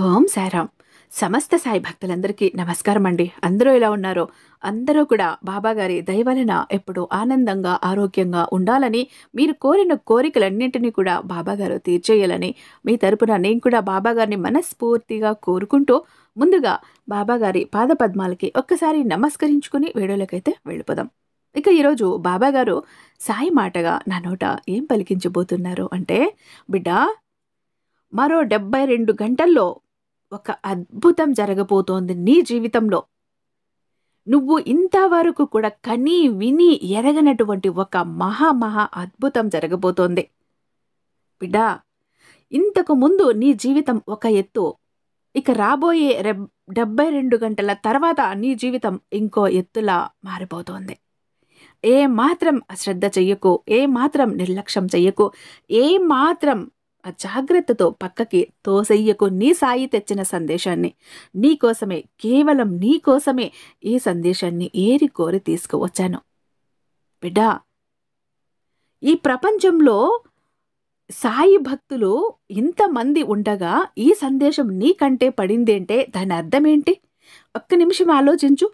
ఓం సాయిరామ్. సమస్త సాయి భక్తులందరికీ నమస్కారం అండి. అందరూ ఎలా ఉన్నారో అందరూ కూడా బాబాగారి దయ వలన ఎప్పుడూ ఆనందంగా ఆరోగ్యంగా ఉండాలని, మీరు కోరిన కోరికలన్నింటినీ కూడా బాబాగారు తీర్చేయాలని మీ తరపున నేను కూడా బాబాగారిని మనస్ఫూర్తిగా కోరుకుంటూ, ముందుగా బాబాగారి పాదపద్మాలకి ఒక్కసారి నమస్కరించుకుని వీడియోలకైతే వెళ్ళిపోదాం. ఇక ఈరోజు బాబాగారు సాయి మాటగా నా నోట ఏం పలికించబోతున్నారు అంటే, బిడ్డా, మరో 72 గంటల్లో ఒక అద్భుతం జరగబోతోంది నీ జీవితంలో. నువ్వు ఇంతవరకు కూడా కని విని ఎరగనటువంటి ఒక మహా అద్భుతం జరగబోతోంది. బిడ్డా, ఇంతకు ముందు నీ జీవితం ఒక ఎత్తు, ఇక రాబోయే 72 గంటల తర్వాత నీ జీవితం ఇంకో ఎత్తులా మారిపోతోంది. ఏ మాత్రం అశ్రద్ధ చెయ్యకు, ఏ మాత్రం నిర్లక్ష్యం చెయ్యకు, ఏ మాత్రం అజాగ్రత్తతో పక్కకి తోసెయ్యకు. నీ సాయి తెచ్చిన సందేశాన్ని నీకోసమే, కేవలం నీకోసమే ఈ సందేశాన్ని ఏరి కోరి తీసుకువచ్చాను. బిడ్డా, ఈ ప్రపంచంలో సాయి భక్తులు ఇంతమంది ఉండగా ఈ సందేశం నీకంటే పడిందేంటే దాని అర్థమేంటి? ఒక్క నిమిషం ఆలోచించు.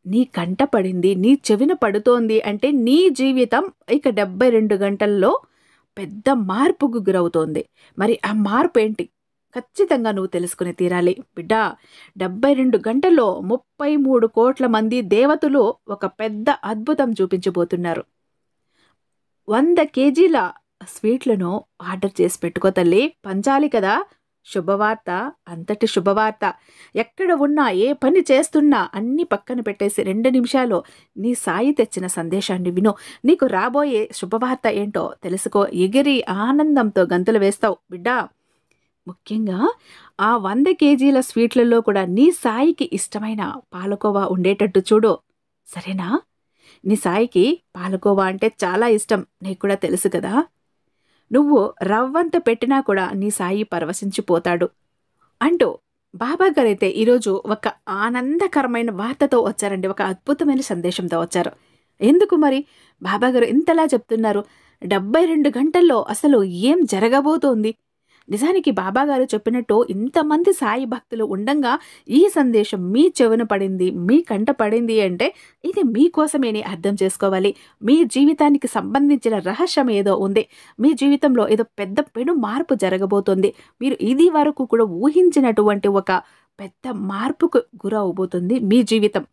నీ కంట పడింది, నీ చెవిన పడుతోంది అంటే నీ జీవితం ఇక 72 గంటల్లో పెద్ద మార్పుకు గురవుతోంది. మరి ఆ మార్పు ఏంటి? ఖచ్చితంగా నువ్వు తెలుసుకుని తీరాలి. బిడ్డా, 72 గంటల్లో 33 కోట్ల మంది దేవతలు ఒక పెద్ద అద్భుతం చూపించబోతున్నారు. 100 కేజీల స్వీట్లను ఆర్డర్ చేసి పెట్టుకో తల్లి. పంచాలి కదా. శుభవార్త, అంతటి శుభవార్త. ఎక్కడ ఉన్నా, ఏ పని చేస్తున్నా అన్ని పక్కన పెట్టేసి 2 నిమిషాలు నీ సాయి తెచ్చిన సందేశాన్ని విను. నీకు రాబోయే శుభవార్త ఏంటో తెలుసుకో. ఎగిరి ఆనందంతో గంతులు వేస్తావు. బిడ్డా, ముఖ్యంగా ఆ 100 కేజీల స్వీట్లలో కూడా నీ సాయికి ఇష్టమైన పాలకోవా ఉండేటట్టు చూడు. సరేనా? నీ సాయికి పాలకోవా అంటే చాలా ఇష్టం, నీకు కూడా తెలుసు కదా. నువ్వు రవ్వంత పెట్టినా కూడా నీ సాయి పరవశించిపోతాడు అంటూ బాబాగారైతే ఈరోజు ఒక ఆనందకరమైన వార్తతో వచ్చారండి. ఒక అద్భుతమైన సందేశంతో వచ్చారు. ఎందుకు మరి బాబాగారు ఇంతలా చెప్తున్నారు? 72 గంటల్లో అసలు ఏం జరగబోతోంది? నిజానికి బాబాగారు చెప్పినట్టు ఇంతమంది సాయి భక్తులు ఉండంగా ఈ సందేశం మీ చెవున పడింది, మీ కంట పడింది అంటే ఇది మీకోసమేని అర్థం చేసుకోవాలి. మీ జీవితానికి సంబంధించిన రహస్యం ఏదో ఉంది. మీ జీవితంలో ఏదో పెద్ద పెను మార్పు జరగబోతోంది. మీరు ఇది వరకు కూడా ఊహించినటువంటి ఒక పెద్ద మార్పుకు గురవబోతుంది మీ జీవితం.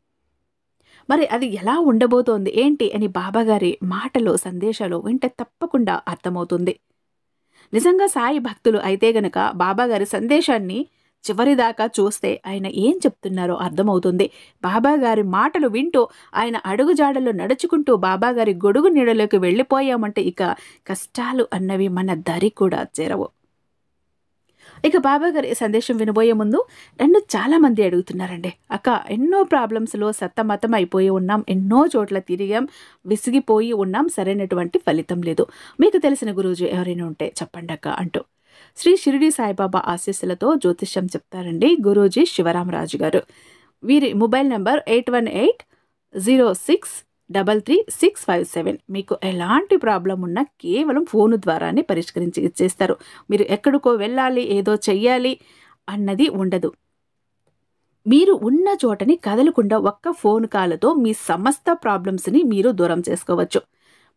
మరి అది ఎలా ఉండబోతోంది ఏంటి అని బాబాగారి మాటలు, సందేశాలు వింటే తప్పకుండా అర్థమవుతుంది. నిజంగా సాయి భక్తులు అయితే గనక బాబాగారి సందేశాన్ని చివరిదాకా చూస్తే ఆయన ఏం చెప్తున్నారో అర్థమవుతుంది. బాబాగారి మాటలు వింటూ ఆయన అడుగుజాడల్లో నడుచుకుంటూ బాబాగారి గొడుగు నీడలోకి వెళ్ళిపోయామంటే ఇక కష్టాలు అన్నవి మన దరి కూడా చేరవు. ఇక బాబాగారి సందేశం వినబోయే ముందు నన్ను చాలామంది అడుగుతున్నారండి, అక్క ఎన్నో ప్రాబ్లమ్స్లో సతమతం అయిపోయి ఉన్నాం, ఎన్నో చోట్ల తిరిగాం, విసిగిపోయి ఉన్నాం, సరైనటువంటి ఫలితం లేదు, మీకు తెలిసిన గురూజీ ఎవరైనా ఉంటే చెప్పండి అక్క అంటూ శ్రీ షిరిడి సాయిబాబా ఆశీస్సులతో జ్యోతిష్యం చెప్తారండి గురూజీ శివరామరాజు గారు. వీరి మొబైల్ నెంబర్ 8180633657. మీకు ఎలాంటి ప్రాబ్లం ఉన్నా కేవలం ఫోను ద్వారానే పరిష్కరించి ఇచ్చేస్తారు. మీరు ఎక్కడికో వెళ్ళాలి, ఏదో చెయ్యాలి అన్నది ఉండదు. మీరు ఉన్న చోటని కదలకుండా ఒక్క ఫోన్ కాల్తో మీ సమస్త ప్రాబ్లమ్స్ని మీరు దూరం చేసుకోవచ్చు.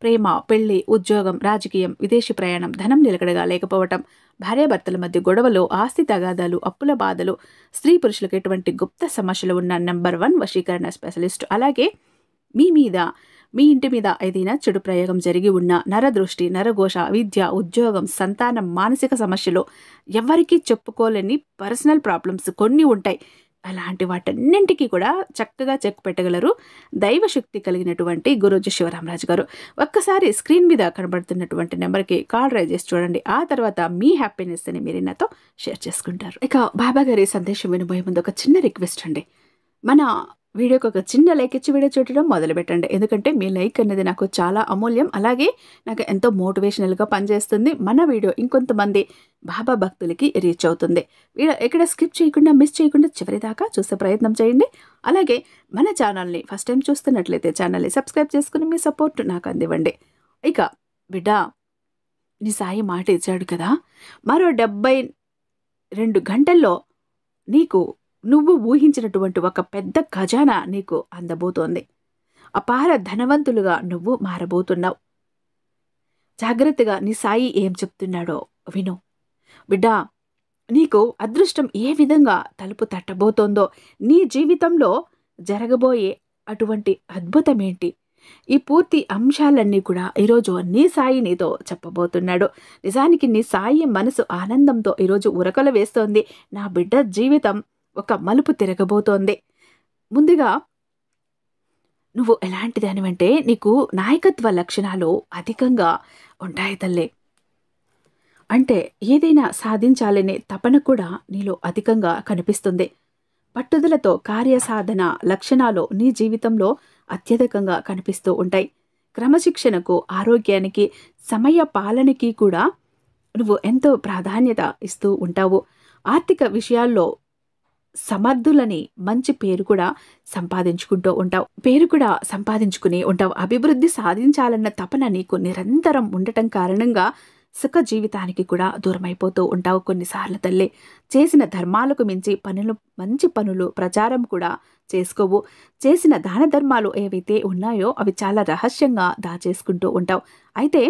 ప్రేమ, పెళ్లి, ఉద్యోగం, రాజకీయం, విదేశీ ప్రయాణం, ధనం నిలకడగా లేకపోవటం, భార్యాభర్తల మధ్య గొడవలు, ఆస్తి తగాదాలు, అప్పుల బాధలు, స్త్రీ పురుషులకు ఎటువంటి గుప్త సమస్యలు ఉన్న నెంబర్ 1 వశీకరణ స్పెషలిస్ట్. అలాగే మీ ఇంటి మీద ఏదైనా చెడు ప్రయోగం జరిగి ఉన్న నరదృష్టి, నరఘోష, విద్య, ఉద్యోగం, సంతానం, మానసిక సమస్యలు, ఎవరికీ చెప్పుకోలేని పర్సనల్ ప్రాబ్లమ్స్ కొన్ని ఉంటాయి. అలాంటి వాటన్నింటికీ కూడా చక్కగా చెక్ పెట్టగలరు దైవశక్తి కలిగినటువంటి గురూజీ శివరామరాజు గారు. ఒక్కసారి స్క్రీన్ మీద కనబడుతున్నటువంటి నెంబర్కి కాల్ ట్రై చేసి చూడండి. ఆ తర్వాత మీ హ్యాపీనెస్ని మీరు నాతో షేర్ చేసుకుంటారు. ఇక బాబాగారి సందేశం వినబోయే ముందు ఒక చిన్న రిక్వెస్ట్ అండి. మన వీడియోకి ఒక చిన్న లైక్ ఇచ్చి వీడియో చూడడం మొదలు పెట్టండి. ఎందుకంటే మీ లైక్ అనేది నాకు చాలా అమూల్యం, అలాగే నాకు ఎంతో మోటివేషనల్గా పనిచేస్తుంది. మన వీడియో ఇంకొంతమంది బాబా భక్తులకి రీచ్ అవుతుంది. వీడియో ఎక్కడ స్కిప్ చేయకుండా, మిస్ చేయకుండా చివరిదాకా చూసే ప్రయత్నం చేయండి. అలాగే మన ఛానల్ని ఫస్ట్ టైం చూస్తున్నట్లయితే ఛానల్ని సబ్స్క్రైబ్ చేసుకుని మీ సపోర్ట్ నాకు అందివ్వండి. ఇక బిడ్డా, నీ సాయి మాట ఇచ్చాడు కదా, మరో 2 గంటల్లో నీకు నువ్వు ఊహించినటువంటి ఒక పెద్ద ఖజానా నీకు అందబోతోంది. అపార ధనవంతులుగా నువ్వు మారబోతున్నావు. జాగ్రత్తగా నీ సాయి ఏం చెప్తున్నాడో విను. బిడ్డా, నీకు అదృష్టం ఏ విధంగా తలుపు తట్టబోతోందో, నీ జీవితంలో జరగబోయే అటువంటి అద్భుతమేంటి, ఈ పూర్తి అంశాలన్నీ కూడా ఈరోజు నీ సాయి నీతో చెప్పబోతున్నాడు. నిజానికి నీ సాయి మనసు ఆనందంతో ఈరోజు ఉరకలు వేస్తోంది. నా బిడ్డ జీవితం ఒక మలుపు తిరగబోతోంది. ముందుగా నువ్వు ఎలాంటిదానివంటే, నీకు నాయకత్వ లక్షణాలు అధికంగా ఉంటాయి తల్లే. అంటే ఏదైనా సాధించాలనే తపన కూడా నీలో అధికంగా కనిపిస్తుంది. పట్టుదలతో కార్యసాధన లక్షణాలు నీ జీవితంలో అత్యధికంగా కనిపిస్తూ ఉంటాయి. క్రమశిక్షణకు, ఆరోగ్యానికి, సమయ పాలనకి కూడా నువ్వు ఎంతో ప్రాధాన్యత ఇస్తూ ఉంటావు. ఆర్థిక విషయాల్లో సమర్థులని మంచి పేరు కూడా సంపాదించుకుని ఉంటావు. అభివృద్ధి సాధించాలన్న తపన నీకు నిరంతరం ఉండటం కారణంగా సుఖ జీవితానికి కూడా దూరమైపోతూ ఉంటావు. కొన్నిసార్లు తల్లి చేసిన ధర్మాలకు మించి మంచి పనులు ప్రచారం కూడా చేసుకోవు. చేసిన దాన ధర్మాలు ఏవైతే ఉన్నాయో అవి చాలా రహస్యంగా దాచేసుకుంటూ ఉంటావు. అయితే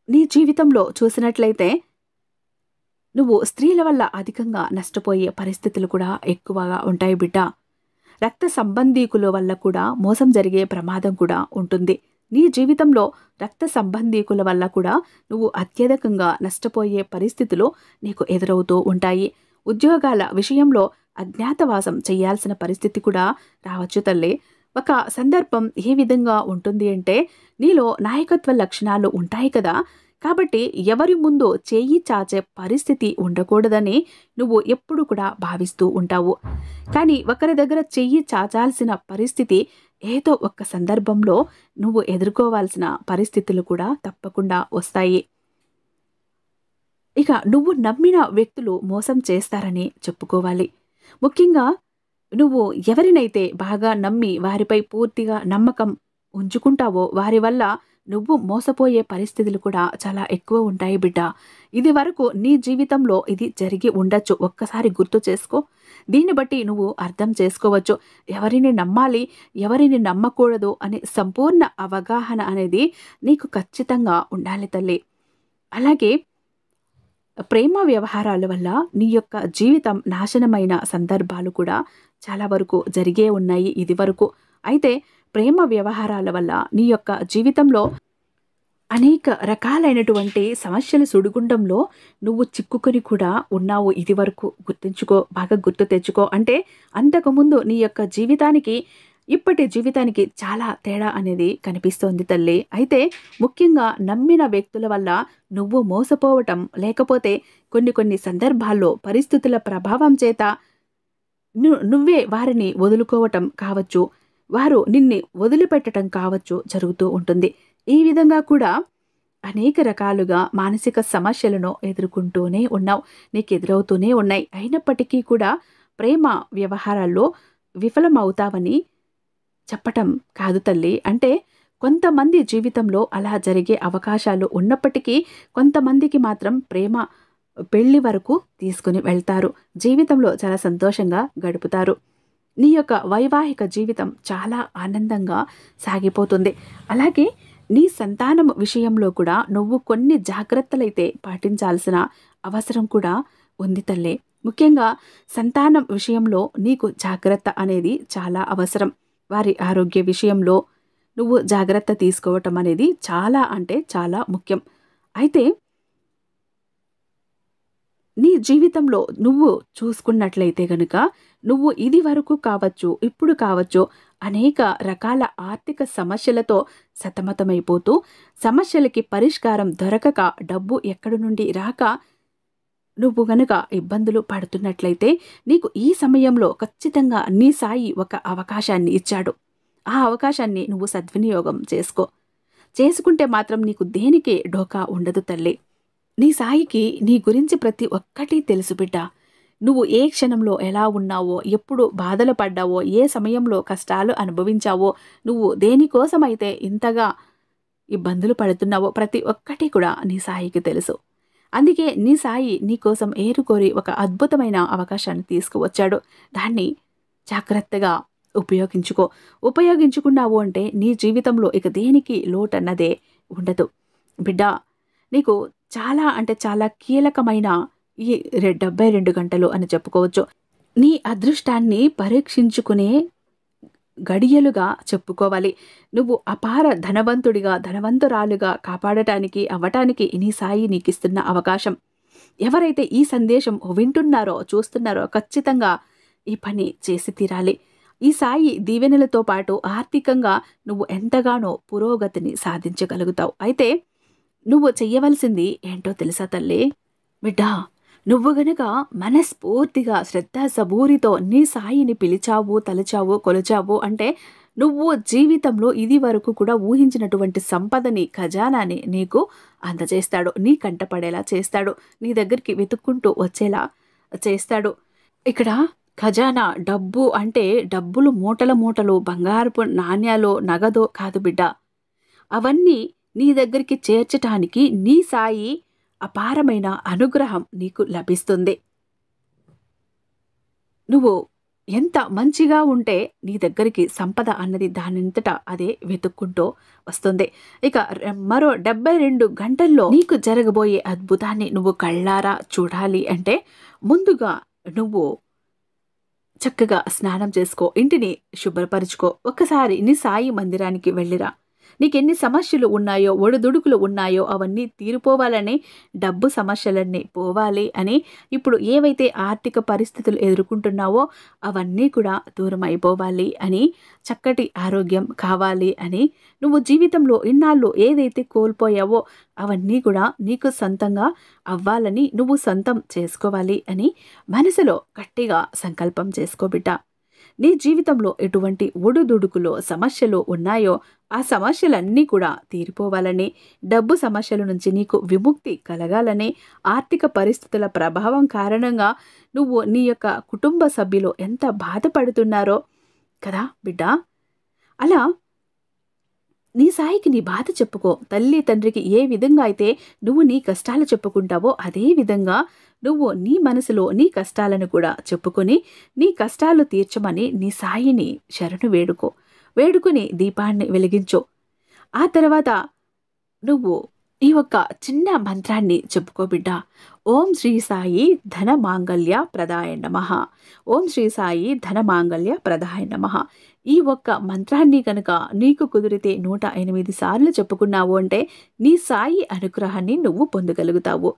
నీ జీవితంలో చూసినట్లయితే నువ్వు స్త్రీల వల్ల అధికంగా నష్టపోయే పరిస్థితులు కూడా ఎక్కువగా ఉంటాయి బిడ్డ. రక్త సంబంధీకుల వల్ల కూడా మోసం జరిగే ప్రమాదం కూడా ఉంటుంది. నీ జీవితంలో రక్త సంబంధీకుల వల్ల కూడా నువ్వు అత్యధికంగా నష్టపోయే పరిస్థితులు నీకు ఎదురవుతూ ఉంటాయి. ఉద్యోగాల విషయంలో అజ్ఞాతవాసం చేయాల్సిన పరిస్థితి కూడా రావచ్చు తల్లి. ఒక సందర్భం ఏ విధంగా ఉంటుంది అంటే, నీలో నాయకత్వ లక్షణాలు ఉంటాయి కదా, కాబట్టి ఎవరి ముందు చేయి చాచే పరిస్థితి ఉండకూడదని నువ్వు ఎప్పుడు కూడా భావిస్తూ ఉంటావు. కానీ ఒకరి దగ్గర చెయ్యి చాచాల్సిన పరిస్థితి ఏదో ఒక్క సందర్భంలో నువ్వు ఎదుర్కోవాల్సిన పరిస్థితులు కూడా తప్పకుండా వస్తాయి. ఇక నువ్వు నమ్మిన వ్యక్తులు మోసం చేస్తారని చెప్పుకోవాలి. ముఖ్యంగా నువ్వు ఎవరినైతే బాగా నమ్మి వారిపై పూర్తిగా నమ్మకం ఉంచుకుంటావో వారి వల్ల నువ్వు మోసపోయే పరిస్థితులు కూడా చాలా ఎక్కువ ఉంటాయి బిడ్డ. ఇది వరకు నీ జీవితంలో ఇది జరిగి ఉండొచ్చు. ఒక్కసారి గుర్తు చేసుకో. దీన్ని బట్టి నువ్వు అర్థం చేసుకోవచ్చు ఎవరిని నమ్మాలి, ఎవరిని నమ్మకూడదు అనే సంపూర్ణ అవగాహన అనేది నీకు ఖచ్చితంగా ఉండాలి తల్లి. అలాగే ప్రేమ వ్యవహారాల వల్ల నీ యొక్క జీవితం నాశనమైన సందర్భాలు కూడా చాలా వరకు జరిగే ఉన్నాయి ఇది వరకు. అయితే ప్రేమ వ్యవహారాల వల్ల నీ యొక్క జీవితంలో అనేక రకాలైనటువంటి సమస్యల సుడిగుండంలో నువ్వు చిక్కుకొని కూడా ఉన్నావు ఇది వరకు. గుర్తుంచుకో, బాగా గుర్తు తెచ్చుకో. అంటే అంతకుముందు నీ యొక్క జీవితానికి ఇప్పటి జీవితానికి చాలా తేడా అనేది కనిపిస్తోంది తల్లి. అయితే ముఖ్యంగా నమ్మిన వ్యక్తుల వల్ల నువ్వు మోసపోవటం, లేకపోతే కొన్ని సందర్భాల్లో పరిస్థితుల ప్రభావం చేత నువ్వే వారిని వదులుకోవటం కావచ్చు, వారు నిన్ను వదిలిపెట్టడం కావచ్చు జరుగుతూ ఉంటుంది. ఈ విధంగా కూడా అనేక రకాలుగా మానసిక సమస్యలను ఎదుర్కొంటూనే ఉన్నావు, నీకు ఎదురవుతూనే ఉన్నాయి. అయినప్పటికీ కూడా ప్రేమ వ్యవహారాల్లో విఫలమవుతావని చెప్పటం కాదు తల్లి. అంటే కొంతమంది జీవితంలో అలా జరిగే అవకాశాలు ఉన్నప్పటికీ కొంతమందికి మాత్రం ప్రేమ పెళ్లి వరకు తీసుకుని వెళ్తారు. జీవితంలో చాలా సంతోషంగా గడుపుతారు. నీ యొక్క వైవాహిక జీవితం చాలా ఆనందంగా సాగిపోతుంది. అలాగే నీ సంతానం విషయంలో కూడా నువ్వు కొన్ని జాగ్రత్తలైతే పాటించాల్సిన అవసరం కూడా ఉంది తల్లే. ముఖ్యంగా సంతానం విషయంలో నీకు జాగ్రత్త అనేది చాలా అవసరం. వారి ఆరోగ్య విషయంలో నువ్వు జాగ్రత్త తీసుకోవటం అనేది చాలా అంటే చాలా ముఖ్యం. అయితే నీ జీవితంలో నువ్వు చూసుకున్నట్లయితే గనుక నువ్వు ఇది వరకు కావచ్చు, ఇప్పుడు కావచ్చు, అనేక రకాల ఆర్థిక సమస్యలతో సతమతమైపోతూ సమస్యలకి పరిష్కారం దొరకక డబ్బు ఎక్కడి నుండి రాక నువ్వు గనుక ఇబ్బందులు పడుతున్నట్లయితే నీకు ఈ సమయంలో ఖచ్చితంగా నీ సాయి ఒక అవకాశాన్ని ఇచ్చాడు. ఆ అవకాశాన్ని నువ్వు సద్వినియోగం చేసుకుంటే మాత్రం నీకు దేనికి ఢోకా ఉండదు తల్లి. నీ సాయికి నీ గురించి ప్రతి ఒక్కటి తెలుసు బిడ్డ. నువ్వు ఏ క్షణంలో ఎలా ఉన్నావో, ఎప్పుడు బాధలు పడ్డావో, ఏ సమయంలో కష్టాలు అనుభవించావో, నువ్వు దేనికోసమైతే ఇంతగా ఇబ్బందులు పడుతున్నావో ప్రతి ఒక్కటి కూడా నీ సాయికి తెలుసు. అందుకే నీ సాయి నీకోసం ఏరుకోరి ఒక అద్భుతమైన అవకాశాన్ని తీసుకువచ్చాడు. దాన్ని జాగ్రత్తగా ఉపయోగించుకో. ఉపయోగించుకున్నావు అంటే నీ జీవితంలో ఇక దేనికి లోటన్నదే ఉండదు. బిడ్డ, నీకు చాలా అంటే చాలా కీలకమైన ఈ 72 గంటలు అని చెప్పుకోవచ్చు. నీ అదృష్టాన్ని పరీక్షించుకునే గడియలుగా చెప్పుకోవాలి. నువ్వు అపార ధనవంతుడిగా, ధనవంతురాలుగా కాపాడటానికి, అవ్వటానికి నీ సాయి నీకిస్తున్న అవకాశం. ఎవరైతే ఈ సందేశం వింటున్నారో, చూస్తున్నారో ఖచ్చితంగా ఈ పని చేసి తీరాలి. ఈ సాయి దీవెనలతో పాటు ఆర్థికంగా నువ్వు ఎంతగానో పురోగతిని సాధించగలుగుతావు. అయితే నువ్వు చెయ్యవలసింది ఏంటో తెలుసా తల్లి? బిడ్డా, నువ్వు గనక మనస్ఫూర్తిగా శ్రద్ధ సబూరితో నీ సాయిని పిలిచావు, తలచావు, కొలిచావు అంటే నువ్వు జీవితంలో ఇది వరకు కూడా ఊహించినటువంటి సంపదని, ఖజానాని నీకు అందజేస్తాడు. నీ కంటపడేలా చేస్తాడు. నీ దగ్గరికి వెతుక్కుంటూ వచ్చేలా చేస్తాడు. ఇక్కడ ఖజానా, డబ్బు అంటే డబ్బులు మూటల మూటలు, బంగారపు నాణ్యాలు, నగదో కాదు బిడ్డ. అవన్నీ నీ దగ్గరికి చేర్చటానికి నీ సాయి అపారమైన అనుగ్రహం నీకు లభిస్తుంది. నువ్వు ఎంత మంచిగా ఉంటే నీ దగ్గరికి సంపద అన్నది దానంతటా అదే వెతుక్కుంటూ వస్తుంది. ఇక మరో 72 గంటల్లో నీకు జరగబోయే అద్భుతాన్ని నువ్వు కళ్ళారా చూడాలి అంటే ముందుగా నువ్వు చక్కగా స్నానం చేసుకో, ఇంటిని శుభ్రపరుచుకో, ఒక్కసారి నీ సాయి మందిరానికి వెళ్ళిరా. నీకెన్ని సమస్యలు ఉన్నాయో, ఒడిదుడుకులు ఉన్నాయో అవన్నీ తీరిపోవాలని, డబ్బు సమస్యలన్నీ పోవాలి అని, ఇప్పుడు ఏవైతే ఆర్థిక పరిస్థితులు ఎదుర్కొంటున్నావో అవన్నీ కూడా దూరం అయిపోవాలి అని, చక్కటి ఆరోగ్యం కావాలి అని, నువ్వు జీవితంలో ఇన్నాళ్ళు ఏదైతే కోల్పోయావో అవన్నీ కూడా నీకు సొంతంగా అవ్వాలని, నువ్వు సొంతం చేసుకోవాలి అని మనసులో గట్టిగా సంకల్పం చేసుకో బిడ్డ. నీ జీవితంలో ఎటువంటి ఒడుదుడుకులో సమస్యలు ఉన్నాయో ఆ సమస్యలన్నీ కూడా తీరిపోవాలని, డబ్బు సమస్యల నుంచి నీకు విముక్తి కలగాలని, ఆర్థిక పరిస్థితుల ప్రభావం కారణంగా నువ్వు నీ యొక్క కుటుంబ సభ్యులు ఎంత బాధపడుతున్నారో కదా బిడ్డ. అలా నీ సాయికి నీ బాధ చెప్పుకో. తల్లి తండ్రికి ఏ విధంగా అయితే నువ్వు నీ కష్టాలు చెప్పుకుంటావో అదే విధంగా నువ్వు నీ మనసులో నీ కష్టాలను కూడా చెప్పుకొని నీ కష్టాలు తీర్చమని నీ సాయిని శరణు వేడుకుని దీపాన్ని వెలిగించు. ఆ తర్వాత నువ్వు ఈ ఒక్క చిన్న మంత్రాన్ని చెప్పుకో బిడ్డ. ఓం శ్రీ సాయి ధన మాంగళ్య ప్రదాయ నమః. ఓం శ్రీ సాయి ధన మాంగళ్య ప్రదాయ నమః. ఈ ఒక్క మంత్రాన్ని కనుక నీకు కుదిరితే 108 సార్లు చెప్పుకున్నావు అంటే నీ సాయి అనుగ్రహాన్ని నువ్వు పొందగలుగుతావు.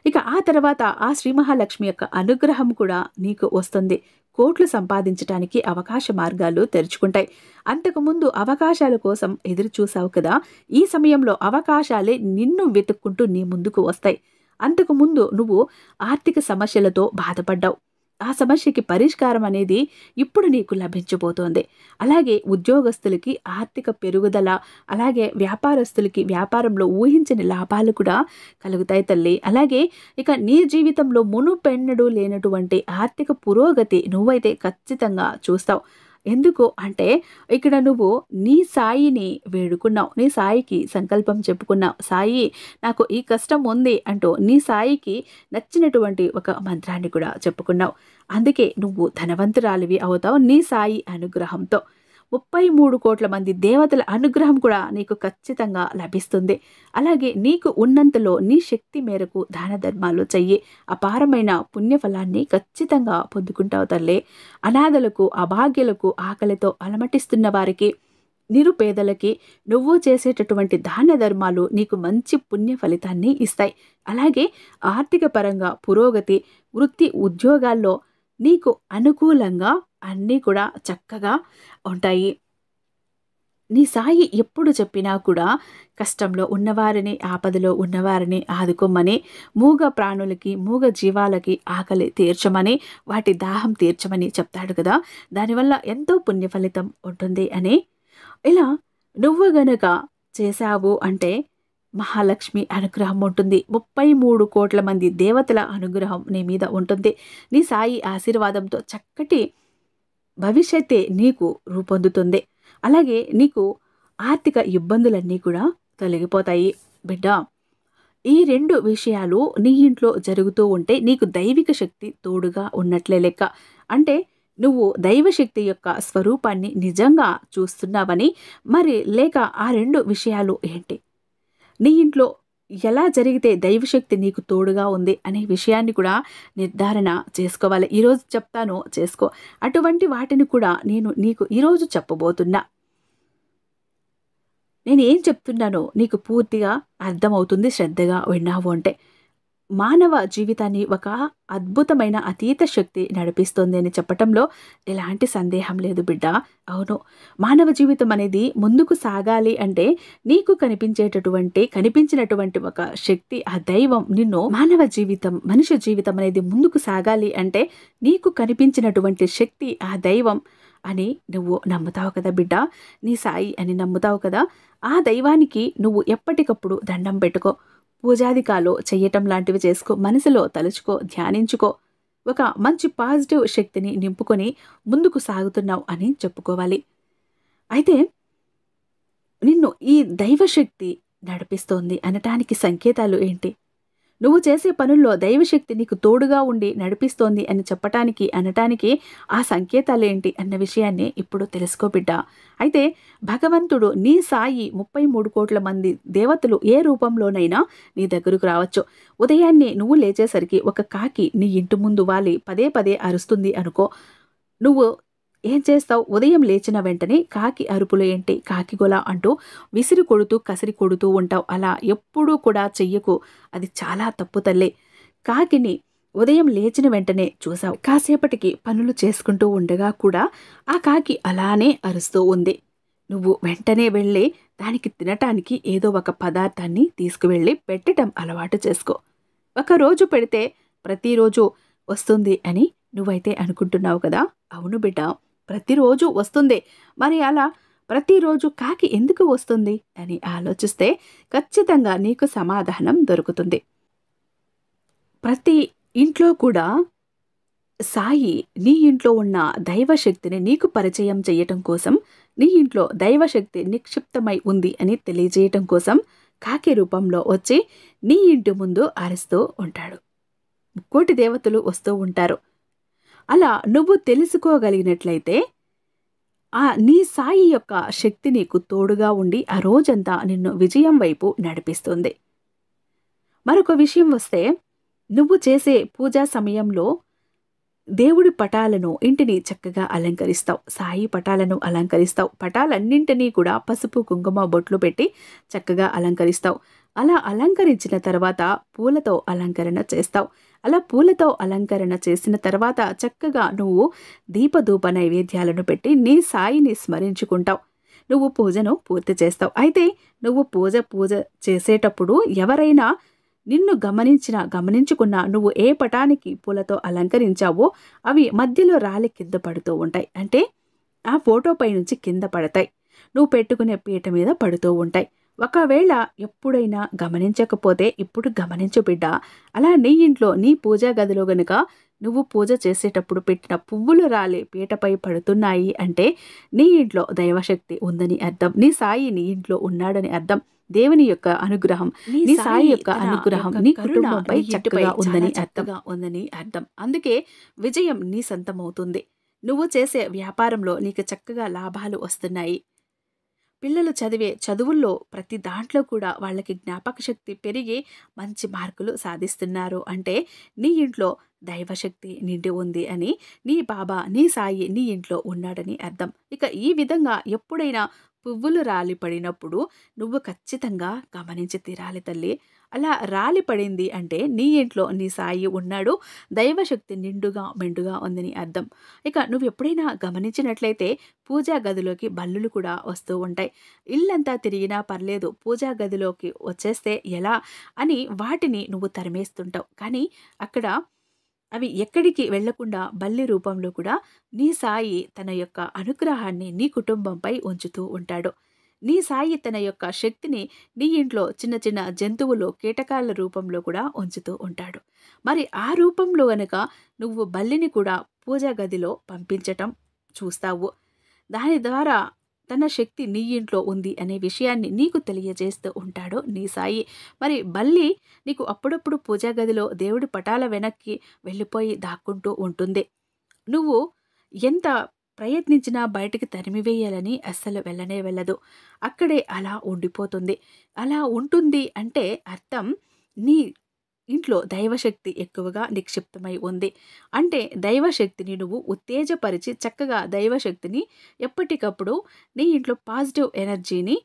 ఇక ఆ తర్వాత ఆ శ్రీ మహాలక్ష్మి యొక్క అనుగ్రహం కూడా నీకు వస్తుంది. కోట్లు సంపాదించడానికి అవకాశ మార్గాలు తెరుచుకుంటాయి. అంతకుముందు అవకాశాల కోసం ఎదురు చూసావు కదా, ఈ సమయంలో అవకాశాలే నిన్ను వెతుక్కుంటూ నీ ముందుకు వస్తాయి. అంతకుముందు నువ్వు ఆర్థిక సమస్యలతో బాధపడ్డావు. ఆ సమస్యకి పరిష్కారం అనేది ఇప్పుడు నీకు లభించబోతోంది. అలాగే ఉద్యోగస్తులకి ఆర్థిక పెరుగుదల, అలాగే వ్యాపారస్తులకి వ్యాపారంలో ఊహించని లాభాలు కూడా కలుగుతాయి తల్లి. అలాగే ఇక నీ జీవితంలో మునుపెన్నడూ లేనటువంటి ఆర్థిక పురోగతి నువ్వైతే ఖచ్చితంగా చూస్తావు. ఎందుకు అంటే ఇక్కడ నువ్వు నీ సాయిని వేడుకున్నావు, నీ సాయికి సంకల్పం చెప్పుకున్నావు. సాయి నాకు ఈ కష్టం ఉంది అంటూ నీ సాయికి నచ్చినటువంటి ఒక మంత్రాన్ని కూడా చెప్పుకున్నావు. అందుకే నువ్వు ధనవంతురాలివి అవుతావు నీ సాయి అనుగ్రహంతో. 33 కోట్ల మంది దేవతల అనుగ్రహం కూడా నీకు ఖచ్చితంగా లభిస్తుంది. అలాగే నీకు ఉన్నంతలో నీ శక్తి మేరకు దాన ధర్మాలు చెయ్యి. అపారమైన పుణ్యఫలాన్ని ఖచ్చితంగా పొందుకుంటావు తల్లి. అనాథలకు, అభాగ్యులకు, ఆకలితో అలమటిస్తున్న వారికి, నిరుపేదలకి నువ్వు చేసేటటువంటి దాన ధర్మాలు నీకు మంచి పుణ్య ఫలితాన్ని ఇస్తాయి. అలాగే ఆర్థిక పరంగా పురోగతి, వృత్తి ఉద్యోగాల్లో నీకు అనుకూలంగా అన్నీ కూడా చక్కగా ఉంటాయి. నీ సాయి ఎప్పుడు చెప్పినా కూడా కష్టంలో ఉన్నవారిని, ఆపదలో ఉన్నవారిని ఆదుకోమని, మూగ ప్రాణులకి, మూగ జీవాలకి ఆకలి తీర్చమని, వాటి దాహం తీర్చమని చెప్తాడు కదా. దానివల్ల ఎంతో పుణ్య ఫలితం ఉంటుంది అని. ఇలా నువ్వు గనక చేశావు అంటే మహాలక్ష్మి అనుగ్రహం ఉంటుంది. 33 కోట్ల మంది దేవతల అనుగ్రహం నీ మీద ఉంటుంది. నీ సాయి ఆశీర్వాదంతో చక్కటి భవిష్యత్తే నీకు రూపొందుతుంది. అలాగే నీకు ఆర్థిక ఇబ్బందులన్నీ కూడా తొలగిపోతాయి బిడ్డ. ఈ 2 విషయాలు నీ ఇంట్లో జరుగుతూ ఉంటే నీకు దైవిక శక్తి తోడుగా ఉన్నట్లే లెక్క. అంటే నువ్వు దైవశక్తి యొక్క స్వరూపాన్ని నిజంగా చూస్తున్నావని. మరి లేక ఆ 2 విషయాలు ఏంటి? నీ ఇంట్లో ఎలా జరిగితే దైవశక్తి నీకు తోడుగా ఉంది అనే విషయాన్ని కూడా నిర్ధారణ చేసుకోవాలి. ఈరోజు చెప్తాను చేసుకో. అటువంటి వాటిని కూడా నేను నీకు ఈరోజు చెప్పబోతున్నా. నేను ఏం చెప్తున్నానో నీకు పూర్తిగా అర్థమవుతుంది శ్రద్ధగా విన్నావు అంటే. మానవ జీవితాన్ని ఒక అద్భుతమైన అతీత శక్తి నడిపిస్తుంది అని చెప్పటంలో ఎలాంటి సందేహం లేదు బిడ్డ. అవును, మానవ జీవితం అనేది ముందుకు సాగాలి అంటే నీకు కనిపించినటువంటి ఒక శక్తి, ఆ దైవం నిన్ను మానవ జీవితం, మనిషి జీవితం అనేది ముందుకు సాగాలి అంటే నీకు కనిపించినటువంటి శక్తి ఆ దైవం అని నువ్వు నమ్ముతావు కదా బిడ్డ. నీ సాయి అని నమ్ముతావు కదా. ఆ దైవానికి నువ్వు ఎప్పటికప్పుడు దండం పెట్టుకో, పూజాదికాలు చెయ్యటం లాంటివి చేసుకో, మనసులో తలుచుకో, ధ్యానించుకో. ఒక మంచి పాజిటివ్ శక్తిని నింపుకొని ముందుకు సాగుతున్నావు అని చెప్పుకోవాలి. అయితే నిన్ను ఈ దైవశక్తి నడిపిస్తోంది అనటానికి సంకేతాలు ఏంటి? నువ్వు చేసే పనుల్లో దైవశక్తి నీకు తోడుగా ఉండి నడిపిస్తోంది అని అనటానికి ఆ సంకేతాలేంటి అన్న విషయాన్ని ఇప్పుడు తెలుసుకో బిడ్డ. అయితే భగవంతుడు నీ సాయి 33 కోట్ల మంది దేవతలు ఏ రూపంలోనైనా నీ దగ్గరకు రావచ్చు. ఉదయాన్నే నువ్వు లేచేసరికి ఒక కాకి నీ ఇంటి ముందు వాలి పదే పదే అరుస్తుంది అనుకో. నువ్వు ఏం చేస్తావు? ఉదయం లేచిన వెంటనే కాకి అరుపులు ఏంటి, కాకి గొల అంటూ విసిరి కొడుతూ కసిరి కొడుతూ ఉంటావు. అలా ఎప్పుడూ కూడా చెయ్యకు, అది చాలా తప్పు తల్లే. కాకిని ఉదయం లేచిన వెంటనే చూసావు, కాసేపటికి పనులు చేసుకుంటూ ఉండగా కూడా ఆ కాకి అలానే అరుస్తూ ఉంది. నువ్వు వెంటనే వెళ్ళి దానికి తినటానికి ఏదో ఒక పదార్థాన్ని తీసుకువెళ్ళి పెట్టడం అలవాటు చేసుకో. ఒకరోజు పెడితే ప్రతిరోజు వస్తుంది అని నువ్వైతే అనుకుంటున్నావు కదా. అవును బిడ్డ, ప్రతిరోజు వస్తుంది. మరి అలా ప్రతిరోజు కాకి ఎందుకు వస్తుంది అని ఆలోచిస్తే ఖచ్చితంగా నీకు సమాధానం దొరుకుతుంది. ప్రతి ఇంట్లో కూడా సాయి నీ ఇంట్లో ఉన్న దైవశక్తిని నీకు పరిచయం చేయటం కోసం, నీ ఇంట్లో దైవశక్తి నిక్షిప్తమై ఉంది అని తెలియజేయటం కోసం కాకి రూపంలో వచ్చి నీ ఇంటి ముందు అరుస్తూ ఉంటాడు. 3 కోటి దేవతలు వస్తూ ఉంటారు. అలా నువ్వు తెలుసుకోగలిగినట్లయితే నీ సాయి యొక్క శక్తి నీకు తోడుగా ఉండి ఆ రోజంతా నిన్ను విజయం వైపు నడిపిస్తుంది. మరొక విషయం వస్తే, నువ్వు చేసే పూజా సమయంలో దేవుడి పటాలను ఇంటిని చక్కగా అలంకరిస్తావు. సాయి పటాలను అలంకరిస్తావు. పటాలన్నింటినీ కూడా పసుపు కుంకుమ బొట్లు పెట్టి చక్కగా అలంకరిస్తావు. అలా అలంకరించిన తర్వాత పూలతో అలంకరణ చేస్తావు. అలా పూలతో అలంకరణ చేసిన తర్వాత చక్కగా నువ్వు దీపధూప నైవేద్యాలను పెట్టి నీ సాయిని స్మరించుకుంటావు. నువ్వు పూజను పూర్తి చేస్తావు. అయితే నువ్వు పూజ చేసేటప్పుడు ఎవరైనా నిన్ను గమనించుకున్నా నువ్వు ఏ పటానికి పూలతో అలంకరించావో అవి మధ్యలో రాలి కింద పడుతూ ఉంటాయి. అంటే ఆ ఫోటోపై నుంచి కింద పడతాయి. నువ్వు పెట్టుకునే పీట మీద పడుతూ ఉంటాయి. ఒకవేళ ఎప్పుడైనా గమనించకపోతే ఇప్పుడు గమనించు బిడ్డ. అలా నీ ఇంట్లో నీ పూజా గదిలో గనుక నువ్వు పూజ చేసేటప్పుడు పెట్టిన పువ్వులు రాలి పీటపై పడుతున్నాయి అంటే నీ ఇంట్లో దైవశక్తి ఉందని అర్థం. నీ సాయి నీ ఇంట్లో ఉన్నాడని అర్థం. దేవుని యొక్క అనుగ్రహం, నీ సాయి యొక్క అనుగ్రహం నీ కుటుంబంపై చక్కగా ఉందని అర్థం. అందుకే విజయం నీ సొంతమవుతుంది. నువ్వు చేసే వ్యాపారంలో నీకు చక్కగా లాభాలు వస్తున్నాయి. పిల్లలు చదివే చదువుల్లో ప్రతి దాంట్లో కూడా వాళ్ళకి జ్ఞాపక శక్తి పెరిగి మంచి మార్కులు సాధిస్తున్నారు అంటే నీ ఇంట్లో దైవశక్తి నిండి ఉంది అని, నీ బాబా నీ సాయి నీ ఇంట్లో ఉన్నాడని అర్థం. ఇక ఈ విధంగా ఎప్పుడైనా పువ్వులు రాలి పడినప్పుడు నువ్వు ఖచ్చితంగా గమనించి తీరాలి తల్లి. అలా రాలి పడింది అంటే నీ ఇంట్లో నీ సాయి ఉన్నాడు, దైవశక్తి నిండుగా మెండుగా ఉందని అర్థం. ఇక నువ్వు ఎప్పుడైనా గమనించినట్లయితే పూజా గదిలోకి బల్లులు కూడా వస్తూ ఉంటాయి. ఇల్లంతా తిరిగినా పర్లేదు, పూజా గదిలోకి వచ్చేస్తే ఎలా అని వాటిని నువ్వు తరిమేస్తుంటావు. కానీ అక్కడ అవి ఎక్కడికి వెళ్లకుండా బల్లి రూపంలో కూడా నీ సాయి తన యొక్క అనుగ్రహాన్ని నీ కుటుంబంపై ఉంచుతూ ఉంటాడు. నీ సాయి తన యొక్క శక్తిని నీ ఇంట్లో చిన్న చిన్న జంతువులు, కీటకాల రూపంలో కూడా ఉంచుతూ ఉంటాడు. మరి ఆ రూపంలో గనుక నువ్వు బల్లిని కూడా పూజా గదిలో పంపించటం చూస్తావు. దాని ద్వారా తన శక్తి నీ ఇంట్లో ఉంది అనే విషయాన్ని నీకు తెలియజేస్తూ ఉంటాడు నీ సాయి. మరి బల్లి నీకు అప్పుడప్పుడు పూజా గదిలో దేవుడి పటాల వెనక్కి వెళ్ళిపోయి దాక్కుంటూ ఉంటుంది. నువ్వు ఎంత ప్రయత్నించినా బయటికి తరిమివేయాలని అస్సలు వెళ్ళనే వెళ్ళదు. అక్కడే అలా ఉండిపోతుంది. అలా ఉంటుంది అంటే అర్థం నీ ఇంట్లో దైవశక్తి ఎక్కువగా నిక్షిప్తమై ఉంది. అంటే దైవశక్తిని నువ్వు ఉత్తేజపరిచి చక్కగా దైవశక్తిని ఎప్పటికప్పుడు నీ ఇంట్లో పాజిటివ్ ఎనర్జీని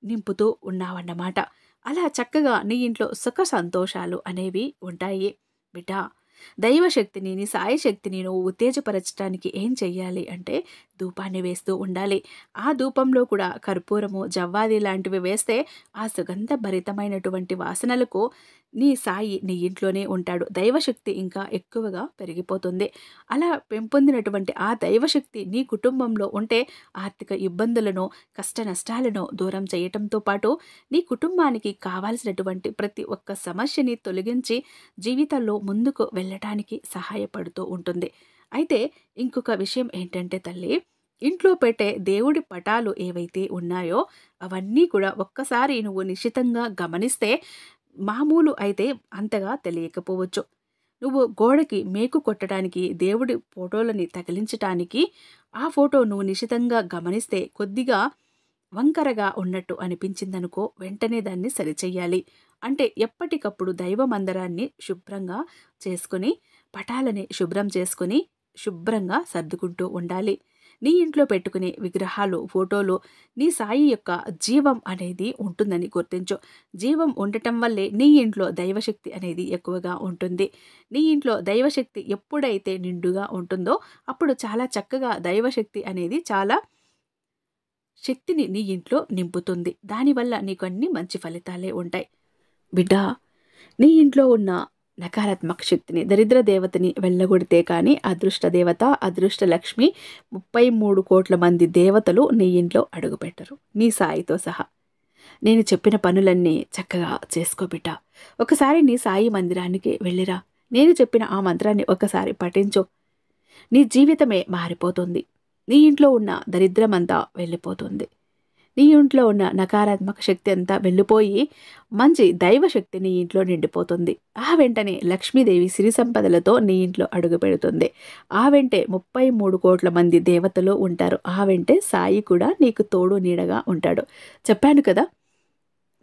నింపుతూ ఉన్నావన్నమాట. అలా చక్కగా నీ ఇంట్లో సుఖ సంతోషాలు అనేవి ఉంటాయి బిడ్డ. దైవశక్తిని నీ సాయి శక్తిని నువ్వు ఉత్తేజపరచడానికి ఏం చెయ్యాలి అంటే ధూపాన్ని వేస్తూ ఉండాలి. ఆ ధూపంలో కూడా కర్పూరము, జవ్వాది లాంటివి వేస్తే ఆ సుగంధ భరితమైనటువంటి వాసనలకు నీ సాయి నీ ఇంట్లోనే ఉంటాడు. దైవశక్తి ఇంకా ఎక్కువగా పెరిగిపోతుంది. అలా పెంపొందినటువంటి ఆ దైవశక్తి నీ కుటుంబంలో ఉంటే ఆర్థిక ఇబ్బందులను, కష్ట నష్టాలను దూరం చేయటంతో పాటు నీ కుటుంబానికి కావాల్సినటువంటి ప్రతి ఒక్క సమస్యని తొలగించి జీవితంలో ముందుకు వెళ్ళటానికి సహాయపడుతూ ఉంటుంది. అయితే ఇంకొక విషయం ఏంటంటే తల్లి, ఇంట్లో పెట్టే దేవుడి పటాలు ఏవైతే ఉన్నాయో అవన్నీ కూడా ఒక్కసారి నువ్వు నిశితంగా గమనిస్తే మామూలు అయితే అంతగా తెలియకపోవచ్చు. నువ్వు గోడకి మేకు కొట్టడానికి, దేవుడి ఫోటోలని తగిలించటానికి ఆ ఫోటో నువ్వు నిశితంగా గమనిస్తే కొద్దిగా వంకరగా ఉన్నట్టు అనిపించిందనుకో, వెంటనే దాన్ని సరిచెయ్యాలి. అంటే ఎప్పటికప్పుడు దైవ మందిరాన్ని శుభ్రంగా చేసుకుని, పటాలని శుభ్రం చేసుకుని శుభ్రంగా సర్దుకుంటూ ఉండాలి. నీ ఇంట్లో పెట్టుకునే విగ్రహాలు, ఫోటోలు నీ సాయి యొక్క జీవం అనేది ఉంటుందని గుర్తించు. జీవం ఉండటం వల్లే నీ ఇంట్లో దైవశక్తి అనేది ఎక్కువగా ఉంటుంది. నీ ఇంట్లో దైవశక్తి ఎప్పుడైతే నిండుగా ఉంటుందో అప్పుడు చాలా చక్కగా దైవశక్తి అనేది చాలా శక్తిని నీ ఇంట్లో నింపుతుంది. దానివల్ల నీకు అన్ని మంచి ఫలితాలే ఉంటాయి. బిడ్డ, నీ ఇంట్లో ఉన్న నకారాత్మక శక్తిని, దరిద్ర దేవతని వెళ్ళగొడితే కానీ అదృష్ట దేవత, అదృష్ట లక్ష్మి, 33 కోట్ల మంది దేవతలు నీ ఇంట్లో అడుగుపెట్టరు, నీ సాయితో సహా. నేను చెప్పిన పనులన్నీ చక్కగా చేసుకో బిడ్డ. ఒకసారి నీ సాయి మందిరానికి వెళ్ళిరా. నేను చెప్పిన ఆ మంత్రాన్ని ఒకసారి పఠించు. నీ జీవితమే మారిపోతుంది. నీ ఇంట్లో ఉన్న దరిద్రమంతా వెళ్ళిపోతుంది. నీ ఇంట్లో ఉన్న నకారాత్మక శక్తి అంతా వెళ్ళిపోయి మంచి దైవశక్తి నీ ఇంట్లో నిండిపోతుంది. ఆ వెంటనే లక్ష్మీదేవి సిరి సంపదలతో నీ ఇంట్లో అడుగు పెడుతుంది. ఆ వెంటే 33 కోట్ల మంది దేవతలు ఉంటారు. ఆ వెంటే సాయి కూడా నీకు తోడు నీడగా ఉంటాడు. చెప్పాను కదా,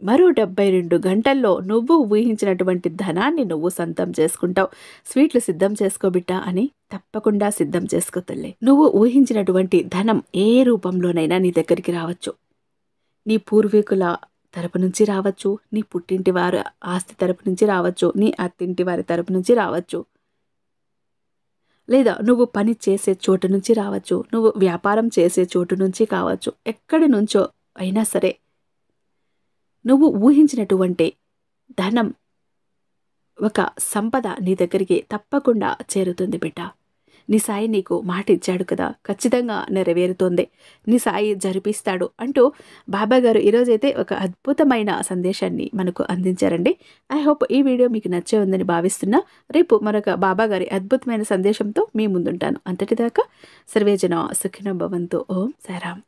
మరో 72 గంటల్లో నువ్వు ఊహించినటువంటి ధనాన్ని నువ్వు సొంతం చేసుకుంటావు. స్వీట్లు సిద్ధం చేసుకోబిట్టా అని తప్పకుండా సిద్ధం చేసుకో తల్లి. నువ్వు ఊహించినటువంటి ధనం ఏ రూపంలోనైనా నీ దగ్గరికి రావచ్చు. నీ పూర్వీకుల తరపు నుంచి రావచ్చు, నీ పుట్టింటి వారి ఆస్తి తరపు నుంచి రావచ్చు, నీ అత్తింటి వారి తరపు నుంచి రావచ్చు, లేదా నువ్వు పని చేసే చోటు నుంచి రావచ్చు, నువ్వు వ్యాపారం చేసే చోటు నుంచి కావచ్చు. ఎక్కడి నుంచో అయినా సరే నువ్వు ఊహించినటువంటి ధనం, ఒక సంపద నీ దగ్గరికి తప్పకుండా చేరుతుంది బిడ్డ. నీ సాయి నీకు మాట ఇచ్చాడు కదా, ఖచ్చితంగా నెరవేరుతోంది. నీ సాయి జరిపిస్తాడు అంటూ బాబాగారు ఈరోజైతే ఒక అద్భుతమైన సందేశాన్ని మనకు అందించారండి. ఐ హోప్ ఈ వీడియో మీకు నచ్చే ఉందని భావిస్తున్నా. రేపు మరొక బాబాగారి అద్భుతమైన సందేశంతో మీ ముందుంటాను. అంతటిదాకా సర్వేజన సుఖినో భవంతు. ఓం సాయిరామ్.